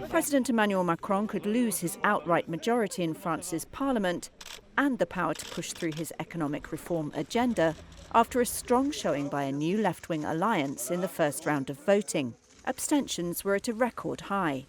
President Emmanuel Macron could lose his outright majority in France's parliament and the power to push through his economic reform agenda after a strong showing by a new left-wing alliance in the first round of voting. Abstentions were at a record high.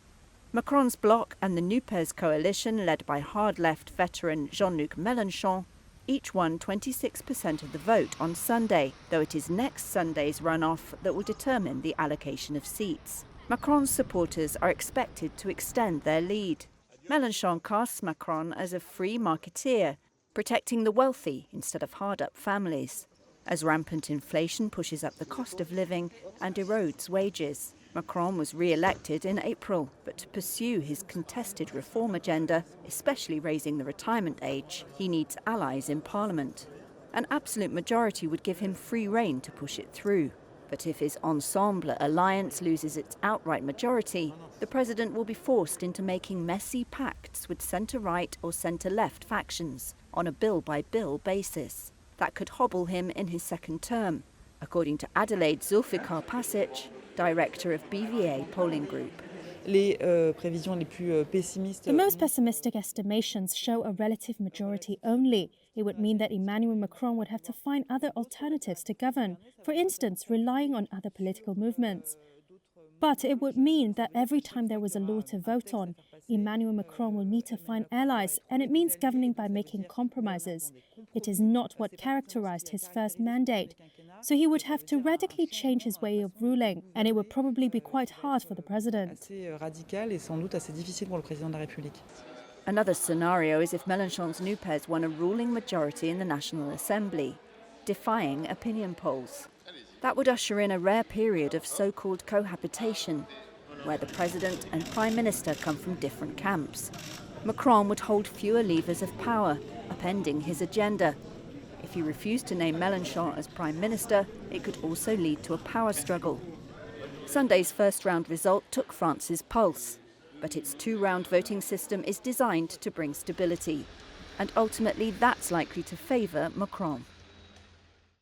Macron's bloc and the NUPES coalition, led by hard-left veteran Jean-Luc Mélenchon, each won 26% of the vote on Sunday, though it is next Sunday's runoff that will determine the allocation of seats. Macron's supporters are expected to extend their lead. Mélenchon casts Macron as a free marketeer, protecting the wealthy instead of hard-up families. As rampant inflation pushes up the cost of living and erodes wages. Macron was re-elected in April, but to pursue his contested reform agenda, especially raising the retirement age, he needs allies in parliament. An absolute majority would give him free rein to push it through. But if his Ensemble alliance loses its outright majority, the president will be forced into making messy pacts with centre-right or centre-left factions on a bill-by-bill basis. That could hobble him in his second term, according to Adelaide Zulfikar-Pasic, director of BVA polling group. The most pessimistic estimations show a relative majority only. It would mean that Emmanuel Macron would have to find other alternatives to govern, for instance, relying on other political movements. But it would mean that every time there was a law to vote on, Emmanuel Macron will need to find allies, and it means governing by making compromises. It is not what characterized his first mandate. So he would have to radically change his way of ruling, and it would probably be quite hard for the president. Another scenario is if Mélenchon's NUPES won a ruling majority in the National Assembly, defying opinion polls. That would usher in a rare period of so-called cohabitation, where the president and prime minister come from different camps. Macron would hold fewer levers of power, upending his agenda. If he refused to name Mélenchon as prime minister, it could also lead to a power struggle. Sunday's first-round result took France's pulse, but its two-round voting system is designed to bring stability, and ultimately that's likely to favour Macron.